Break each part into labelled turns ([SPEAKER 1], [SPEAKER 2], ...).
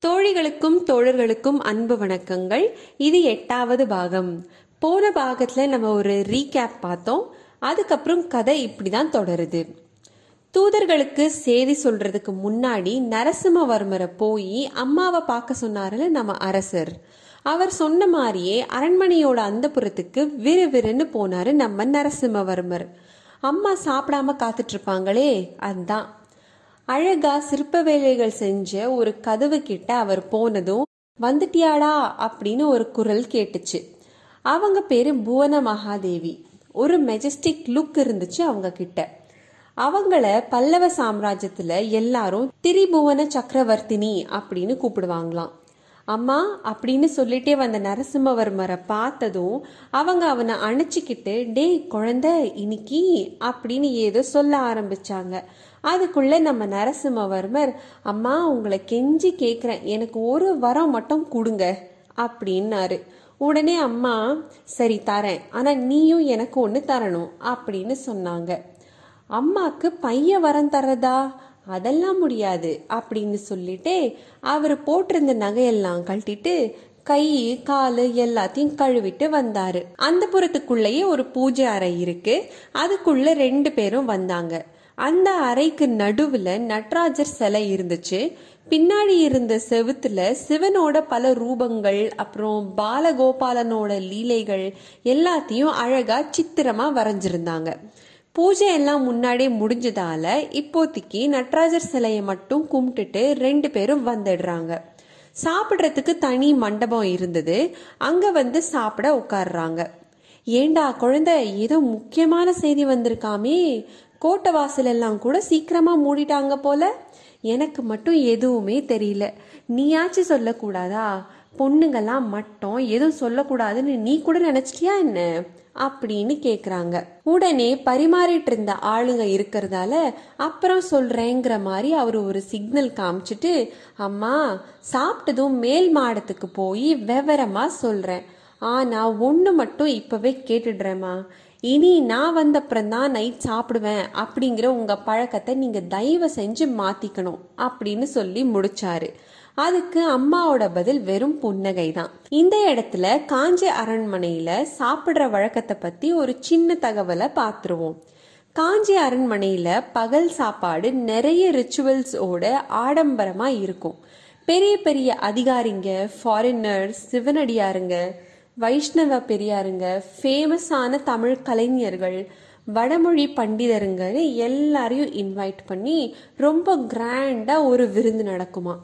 [SPEAKER 1] தோழிகளுக்கும் தோழர்களுக்கும் அன்பு வணக்கங்கள். இது 8வது பாகம். போன பாகத்துல நம்ம ஒரு ரீகேப் பார்த்தோம். அதுக்கப்புறம் கதை இப்படிதான் தொடருது. தூதர்களுக்கு செய்தி சொல்றதுக்கு முன்னாடி நரசிம்மவர்மரை போய் அம்மாவை பார்க்க சொன்னாருல நம்ம அரசர். அவர் சொன்ன மாதிரியே அரண்மனையோட அந்தப்புறத்துக்கு விறுவிறுன்னு போனாரு நம்ம நரசிம்மவர்மர். அம்மா சாப்பிடாம காத்துட்டு இருப்பாங்களே, அதுதான். அழகா சிற்ப வேலைகள் செஞ்ச ஒரு கதவு கிட்ட அவர் போனதும், வந்துட்டியாடா அப்படின்னு ஒரு குரல் கேட்டுச்சு. அவங்க பேரு புவன மகாதேவி. ஒரு மெஜஸ்டிக் லுக் இருந்துச்சு அவங்க கிட்ட. அவங்கள பல்லவ சாம்ராஜ்யத்துல எல்லாரும் திரிபுவன சக்கரவர்த்தினி அப்படின்னு கூப்பிடுவாங்களாம். அம்மா அப்படின்னு சொல்லிட்டே வந்த நரசிம்மவர்மரை பார்த்ததும் அவங்க அவனை அணைச்சிக்கிட்டு, டேய் குழந்தை இன்னைக்கு அப்படின்னு ஏதோ சொல்ல ஆரம்பிச்சாங்க. அதுக்குள்ள நம்ம நரசிம்மவர்மர், அம்மா உங்களை கெஞ்சி கேக்குறேன், எனக்கு ஒரு வரம் மட்டும் கொடுங்க அப்படின்னாரு. உடனே அம்மா, சரி தரேன், ஆனா நீயும் எனக்கு ஒண்ணு தரணும் அப்படின்னு சொன்னாங்க. அம்மாக்கு பையன் வரம் தர்றதா, அதெல்லாம் முடியாது அப்படின்னு சொல்லிட்டு அவர் போட்டிருந்த நகையெல்லாம் கழட்டிட்டு கை காலு எல்லாத்தையும் கழுவிட்டு வந்தாரு. அந்த புறத்துக்குள்ளேயே ஒரு பூஜை அறை இருக்கு. அதுக்குள்ள 2 பேரும் வந்தாங்க. அந்த அறைக்கு நடுவுல நடராஜர் சிலை இருந்துச்சு. பின்னாடி இருந்த செவுத்துல சிவனோட பல ரூபங்கள், அப்புறம் பாலகோபாலனோட லீலைகள் எல்லாத்தையும் அழகா சித்திரமா வரைஞ்சிருந்தாங்க. பூஜை எல்லாம் முன்னாடியே முடிஞ்சதால இப்போதைக்கு நடராஜர் சிலையை மட்டும் கும்பிட்டுட்டு 2 பேரும் வந்துடுறாங்க. சாப்பிட்றதுக்கு தனி மண்டபம் இருந்தது. அங்க வந்து சாப்பிட உட்கார்றாங்க. ஏண்டா குழந்தை, ஏதோ முக்கியமான செய்தி வந்திருக்காமே, கோட்டை வாசல் எல்லாம் கூட சீக்கிரமா மூடிட்டாங்க போல. எனக்கு மட்டும் எதுவுமே தெரியல, நீயாச்சும் சொல்லக்கூடாதா? பொண்ணுங்கெல்லாம் மட்டும் எதுவும் சொல்லக்கூடாதுன்னு நீ கூட நினைச்சிட்டியா என்ன அப்படின்னு கேக்குறாங்க. உடனே பரிமாறிட்டு இருந்த ஆளுங்க இருக்கிறதால அப்புறம் சொல்றேங்கிற மாதிரி அவரு ஒரு சிக்னல் காமிச்சிட்டு, அம்மா சாப்பிட்டதும் மேல் மாடத்துக்கு போய் விவரமா சொல்றேன், ஆனா ஒண்ணு மட்டும் இப்பவே கேட்டுடுறேம்மா, இனி நான் வந்தப்புறம் தான் நைட் சாப்பிடுவேன் அப்படிங்கிற உங்க பழக்கத்தை நீங்க தயவு செஞ்சு மாத்திக்கணும் அப்படின்னு சொல்லி முடிச்சாரு. அதுக்கு அம்மாவோட பதில் வெறும் புன்னகை தான். இந்த இடத்துல காஞ்சி அரண்மனையில சாப்பிடுற வழக்கத்தை பத்தி ஒரு சின்ன தகவலை பார்த்துருவோம். காஞ்சி அரண்மனையில பகல் சாப்பாடு நிறைய ரிச்சுவல்ஸோட ஆடம்பரமா இருக்கும். பெரிய பெரிய அதிகாரிங்க, ஃபாரினர்ஸ், சிவனடியாருங்க, வைஷ்ணவ பெரியாருங்க, ஃபேமஸான தமிழ் கலைஞர்கள், வடமொழி பண்டிதருங்கன்னு எல்லாரையும் இன்வைட் பண்ணி ரொம்ப கிராண்டா ஒரு விருந்து நடக்குமா.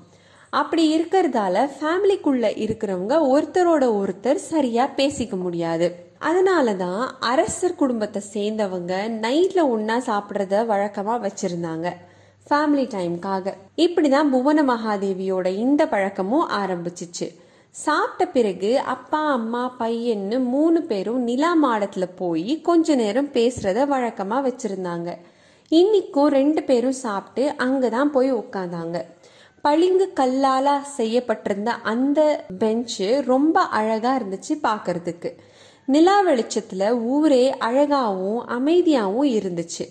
[SPEAKER 1] அப்படி இருக்கிறதால ஃபேமிலிக்குள்ள இருக்கிறவங்க ஒருத்தரோட ஒருத்தர் சரியா பேசிக்க முடியாது. அதனாலதான் அரசர் குடும்பத்தை சேர்ந்தவங்க நைட்ல ஒன்னா சாப்பிடுறத வழக்கமா வச்சிருந்தாங்க, ஃபேமிலி டைம்காக. இப்படிதான் புவன மகாதேவியோட இந்த பழக்கமும் ஆரம்பிச்சிச்சு. சாப்பிட்ட பிறகு அப்பா அம்மா பையன்னு 3 பேரும் நிலா மாடத்துல போய் கொஞ்ச நேரம் பேசுறத வழக்கமா வச்சிருந்தாங்க. இன்னைக்கும் 2 பேரும் சாப்பிட்டு அங்கதான் போய் உட்கார்ந்தாங்க. பளிங்கு கல்லால செய்யப்பட்டிருந்த அந்த பெஞ்சு ரொம்ப அழகா இருந்துச்சு பாக்குறதுக்கு. நிலா வெளிச்சத்துல ஊரே அழகாவும் அமைதியாவும் இருந்துச்சு.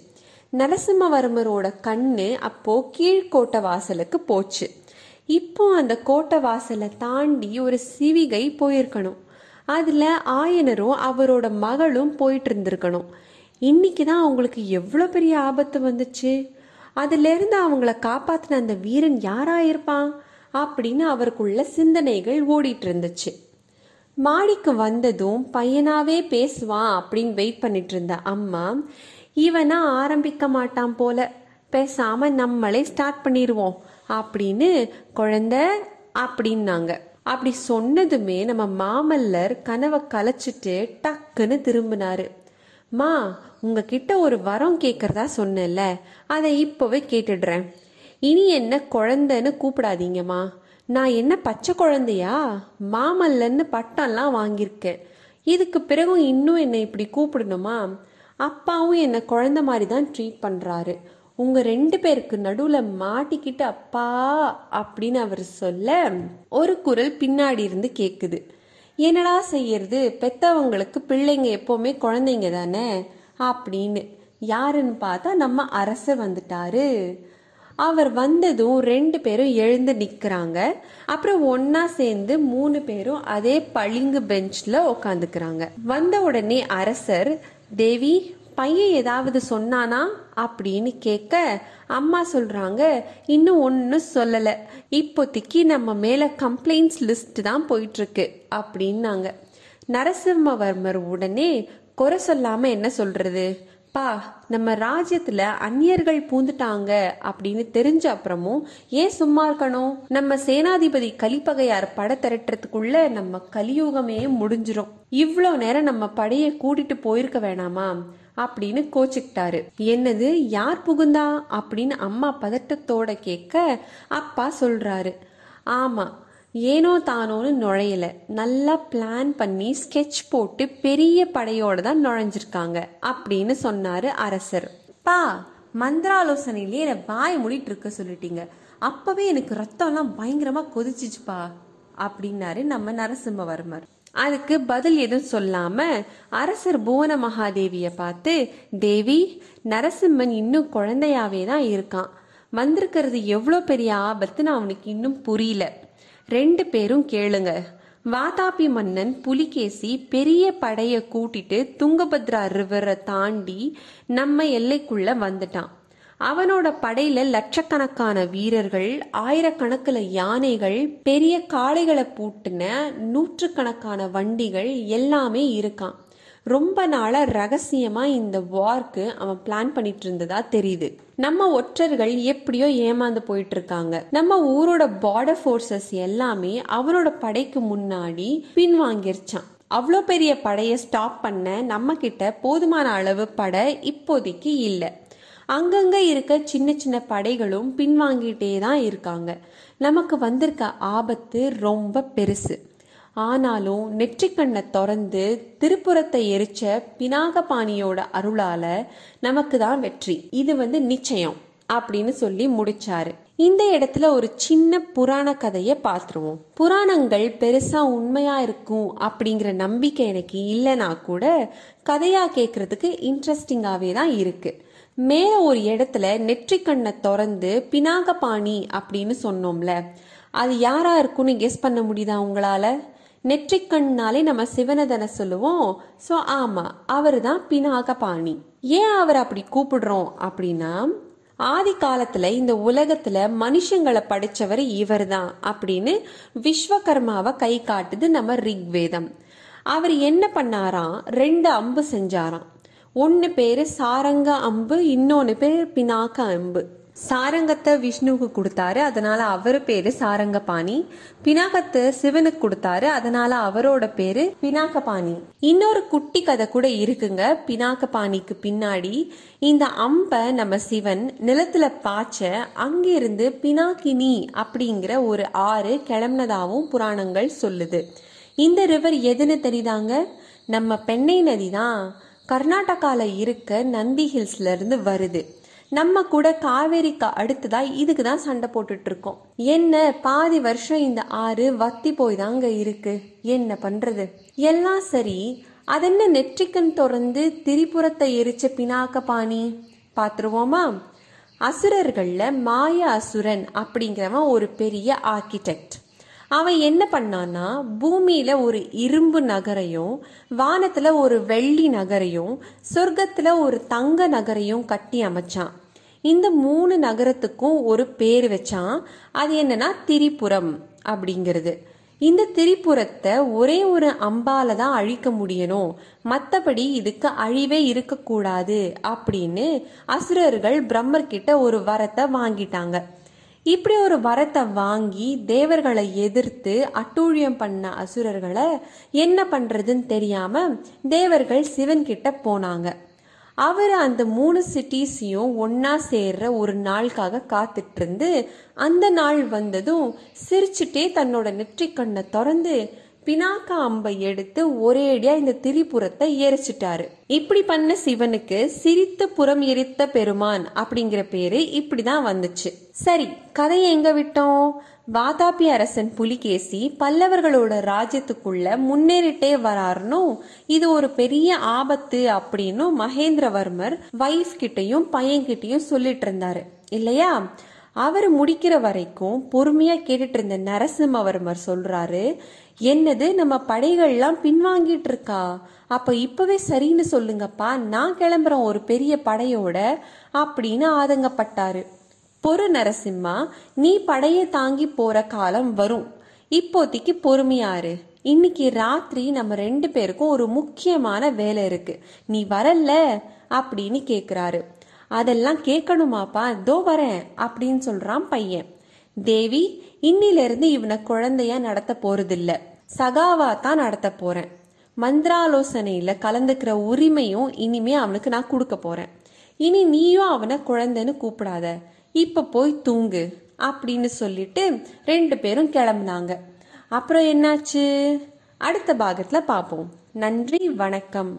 [SPEAKER 1] நரசிம்மவர்மரோட கண்ணு அப்போ கீழ்கோட்டை வாசலுக்கு போச்சு. இப்போ அந்த கோட்டை வாசலை தாண்டி ஒரு சிவிகை போயிருக்கணும். அதுல ஆயனரும் அவரோட மகளும் போயிட்டு இருந்திருக்கணும். இன்னைக்குதான் அவங்களுக்கு எவ்வளவு பெரிய ஆபத்து வந்துச்சு. அதுல இருந்து அவங்கள காப்பாத்தின அந்த வீரன் யாராயிருப்பான் அப்படின்னு அவருக்குள்ள சிந்தனைகள் ஓடிட்டு இருந்துச்சு. மாடிக்கு வந்ததும் பையனாவே பேசுவான் அப்படின்னு வெயிட் பண்ணிட்டு இருந்த அம்மா, இவனா ஆரம்பிக்க மாட்டான் போல, பேசாம நம்மளே ஸ்டார்ட் பண்ணிடுவோம் அப்படின்னு குழந்தை அப்படின்னாங்க. அப்படி சொன்னதுமே நம்ம மாமல்லர் கனவை கலைச்சிட்டு டக்குன்னு திரும்பினாரு. மா, உங்ககிட்ட ஒரு வரம் கேட்கறதா சொன்னேன்ல, அதை இப்பவே கேட்டுடுறேன். இனி என்ன குழந்தைன்னு கூப்பிடாதீங்கம்மா. நான் என்ன பச்சை குழந்தையா? மாமல்லன்னு பட்டம்லாம் வாங்கியிருக்கேன். இதுக்கு பிறகும் இன்னும் என்னை இப்படி கூப்பிடணுமா? அப்பாவும் என்னை குழந்தை மாதிரி தான் ட்ரீட் பண்றாரு. உங்க 2 பேருக்கு நடுவுல மாட்டிக்கிட்டு அப்பா அப்படின்னு அவர் சொல்ல ஒரு குரல் பின்னாடி இருந்து கேக்குது. என்னடா செய்யறது, பெத்தவங்களுக்கு பிள்ளைங்க எப்பவுமே குழந்தைங்க தானே அப்படின்னு. யாருன்னு பார்த்தா நம்ம அரசர் வந்துட்டாரு. அவர் வந்ததும் 2 பேரும் எழுந்து நிக்கிறாங்க. அப்புறம் ஒன்னா சேர்ந்து 3 பேரும் அதே பளிங்கு பெஞ்ச்ல உட்காந்துக்கிறாங்க. வந்த உடனே அரசர், தேவி பையன் ஏதாவது சொன்னானா அப்படின்னு கேட்க, அம்மா சொல்றாங்க, இன்னும் ஒன்னும் சொல்லல, இப்போதைக்கு நம்ம மேல கம்ப்ளைண்ட்ஸ் லிஸ்ட் தான் போயிட்டு இருக்கு அப்படின்னாங்க. நரசிம்மவர்மர் உடனே, குறை சொல்லாம என்ன சொல்றது பா, நம்ம ராஜ்யத்துல அந்நியர்கள் பூந்துட்டாங்க அப்படின்னு தெரிஞ்ச அப்புறமும் ஏன் சும்மா இருக்கணும்? நம்ம சேனாதிபதி கலிப்பகையார் படை திரட்டுறதுக்குள்ள நம்ம கலியுகமே முடிஞ்சிரும். இவ்வளோ நேரம் நம்ம படைய கூட்டிட்டு போயிருக்க வேணாமா அப்படின்னு கோச்சுக்கிட்டாரு. என்னது, யார் புகுந்தா அப்படின்னு அம்மா பதட்டத்தோட கேட்க, அப்பா சொல்றாரு, ஆமா, ஏனோ தானோன்னு நுழையல, நல்லா பிளான் பண்ணி ஸ்கெட்ச் போட்டு பெரிய படையோட தான் நுழைஞ்சிருக்காங்க அப்படின்னு சொன்னாரு அரசர். பா, மந்திராலோசனையிலேயே என்ன வாய் மூடிட்டு இருக்க சொல்லிட்டீங்க, அப்பவே எனக்கு ரத்தம் எல்லாம் பயங்கரமா கொதிச்சுச்சுப்பா அப்படின்னாரு நம்ம நரசிம்மவர்மர். அதுக்கு பதில் எதுவும் சொல்லாம அரசர் புவன மகாதேவிய பார்த்து, தேவி, நரசிம்மன் இன்னும் குழந்தையாவே தான் இருக்கான், வந்திருக்கிறது எவ்வளோ பெரிய ஆபத்துன்னு அவனுக்கு இன்னும் புரியல. 2 பேரும் கேளுங்க. வாதாபி மன்னன் புலிகேசி பெரிய படைய கூட்டிட்டு துங்கபத்ரா ரிவரை தாண்டி நம்ம எல்லைக்குள்ள வந்துட்டான். அவனோட படையில லட்சக்கணக்கான வீரர்கள், ஆயிரக்கணக்கில் யானைகள், பெரிய காளைகளை பூட்டின 100கணக்கான வண்டிகள் எல்லாமே இருக்கான். ரொம்ப நாளா ரகசியமா இந்த வார்க்கு அவன் பிளான் பண்ணிட்டு இருந்ததா தெரியுது. நம்ம ஒற்றர்கள் எப்படியோ ஏமாந்து போயிட்டு இருக்காங்க. நம்ம ஊரோட பார்டர் போர்சஸ் எல்லாமே அவனோட படைக்கு முன்னாடி பின்வாங்கிருச்சான். அவ்வளோ பெரிய படையை ஸ்டாப் பண்ண நம்ம கிட்ட போதுமான அளவு படை இப்போதைக்கு இல்லை. அங்கங்க இருக்க சின்ன சின்ன படைகளும் பின்வாங்கிட்டே தான் இருக்காங்க. நமக்கு வந்திருக்க ஆபத்து ரொம்ப பெருசு. ஆனாலும் நெற்றிக்கண்ணை திறந்து திருப்புறத்தை எரிச்ச பினாகபாணியோட அருளால நமக்கு தான் வெற்றி, இது நிச்சயம் அப்படின்னு சொல்லி முடிச்சாரு. இந்த இடத்துல ஒரு சின்ன புராண கதையை பார்த்துருவோம். புராணங்கள் பெருசா உண்மையா இருக்கும் அப்படிங்கிற நம்பிக்கை எனக்கு இல்லைனா கூட கதையா கேட்கறதுக்கு இன்ட்ரெஸ்டிங்காவே தான் இருக்கு. மேல ஒரு இடத்துல நெற்றிக்கண்ணை திறந்து பினாகபாணி அப்படின்னு சொன்னோம்ல, அது யாரா இருக்குன்னு கெஸ் பண்ண முடியுதா உங்களால? நெற்றிக்கண்ணாலே நம்ம சிவனை தானே சொல்லுவோம். ஸோ ஆமா, அவர் தான் பினாகபாணி. ஏன் அவர் அப்படி கூப்பிடுறோம் அப்படின்னா, ஆதி காலத்துல இந்த உலகத்துல மனுஷங்களை படைச்சவர் இவர் தான் அப்படின்னு விஸ்வகர்மாவை கை காட்டுது நம்ம ரிக்வேதம். அவர் என்ன பண்ணாராம், 2 அம்பு செஞ்சாராம். ஒன்னு பேரு சாரங்க அம்பு, இன்னொன்னு பேரு பினாக அம்பு. சாரங்கத்தை விஷ்ணுவுக்கு கொடுத்தாரு, அதனால அவரு பேரு சாரங்கபாணி. பினாகத்தை சிவனுக்கு கொடுத்தாரு, அதனால அவரோட பேரு பினாகபாணி. இன்னொரு குட்டி கதை கூட இருக்குங்க பினாகபாணிக்கு பின்னாடி. இந்த அம்ப நம்ம சிவன் நிலத்துல பாய்ச்ச அங்கிருந்து பினாகினி அப்படிங்கிற ஒரு ஆறு கிளம்பினதாவும் புராணங்கள் சொல்லுது. இந்த ரிவர் எதுன்னு தெரியுதாங்க? நம்ம பெண்ணை நதி தான். கர்நாடகால இருக்க நந்தி ஹில்ஸ்ல இருந்து வருது. நம்ம கூட காவேரிக்கு அடுத்ததா இதுக்கு தான் சண்டை போட்டுட்டு இருக்கோம். என்ன பாதி வருஷம் இந்த ஆறு வத்தி போய் தாங்க இருக்கு, என்ன பண்றது? எல்லாம் சரி, அதென்ன நெற்றிக்கண் திறந்து திரிபுரத்தை எரிச்ச பினாகபாணி பாத்துருவோமா? அசுரர்கள்ல மாய அசுரன் அப்படிங்கிறவன் ஒரு பெரிய ஆர்கிடெக்ட். அவன் என்ன பண்ணான்னா, பூமியில ஒரு இரும்பு நகரையும், வானத்துல ஒரு வெள்ளி நகரையும், சொர்க்கத்துல ஒரு தங்க நகரையும் கட்டி அமைச்சான். இந்த 3 நகரத்துக்கும் ஒரு பேர் வச்சான். அது என்னன்னா திரிபுரம் அப்படிங்கிறது. இந்த திரிபுரத்தை ஒரே ஒரு அம்பால தான் அழிக்க முடியணும், மற்றபடி இதுக்கு அழிவே இருக்கக்கூடாது அப்படின்னு அசுரர்கள் பிரம்மர் கிட்ட ஒரு வரத்தை வாங்கிட்டாங்க. இப்படி ஒரு வரத்தை வாங்கி தேவர்களை எதிர்த்து அட்டூழியம் பண்ண அசுரர்களை என்ன பண்றதுன்னு தெரியாம தேவர்கள் சிவன் கிட்ட போனாங்க. அவர் அந்த 3 சிட்டிஸையும் ஒன்னா சேர்ற ஒரு நாளுக்காக காத்துட்டு இருந்து, அந்த நாள் வந்ததும் சிரிச்சுட்டே தன்னோட நெற்றிக்கண்ணை திறந்து பினாக அம்பை எடுத்து ஒரேடியா இந்த திரிபுரத்தை எரிச்சிட்டாரு. இப்படி பண்ண சிவனுக்கு சிரித்த புறம் எரித்த பெருமான் அப்படிங்கிற பேரு இப்படிதான் வந்துச்சு. சரி, கதையை எங்க விட்டோம்? வாதாபி அரசன் புலிகேசி பல்லவர்களோட ராஜ்யத்துக்குள்ள முன்னேறிட்டே வராருனும், இது ஒரு பெரிய ஆபத்து அப்படின்னு மகேந்திரவர்மர் வைஃப் கிட்டையும் பையன்கிட்டையும் சொல்லிட்டு இருந்தாரு இல்லையா? அவர் முடிக்கிற வரைக்கும் பொறுமையா கேட்டுட்டு இருந்த நரசிம்மவர்மர் சொல்றாரு, என்னது நம்ம படைகள்லாம் பின்வாங்கிட்டு இருக்கா? அப்ப இப்பவே சரின்னு சொல்லுங்கப்பா, நான் கிளம்புறேன் ஒரு பெரிய படையோட அப்படின்னு ஆதங்கப்பட்டாரு. பொறு நரசிம்மா, நீ படையை தாங்கி போற காலம் வரும், இப்போதைக்கு பொறுமையாரு. இன்னைக்கு ராத்திரி நம்ம 2 பேருக்கும் ஒரு முக்கியமான வேலை இருக்கு, நீ வரல அப்படின்னு கேக்குறாரு. அதெல்லாம் கேட்கணுமாப்பா, இதோ வரேன் அப்படின்னு சொல்றான் பையன். தேவி, இன்னில இருந்து இவனை குழந்தையா நடத்த போறதில்ல, சகாவா தான் நடத்த போறேன். மந்திராலோசனையில கலந்துக்கிற உரிமையும் இனிமே அவனுக்கு நான் கொடுக்க போறேன். இனி நீயும் அவனை குழந்தைன்னு கூப்பிடாத, இப்ப போய் தூங்கு அப்படின்னு சொல்லிட்டு 2 பேரும் கிளம்புனாங்க. அப்புறம் என்னாச்சு அடுத்த பாகத்துல பாப்போம். நன்றி, வணக்கம்.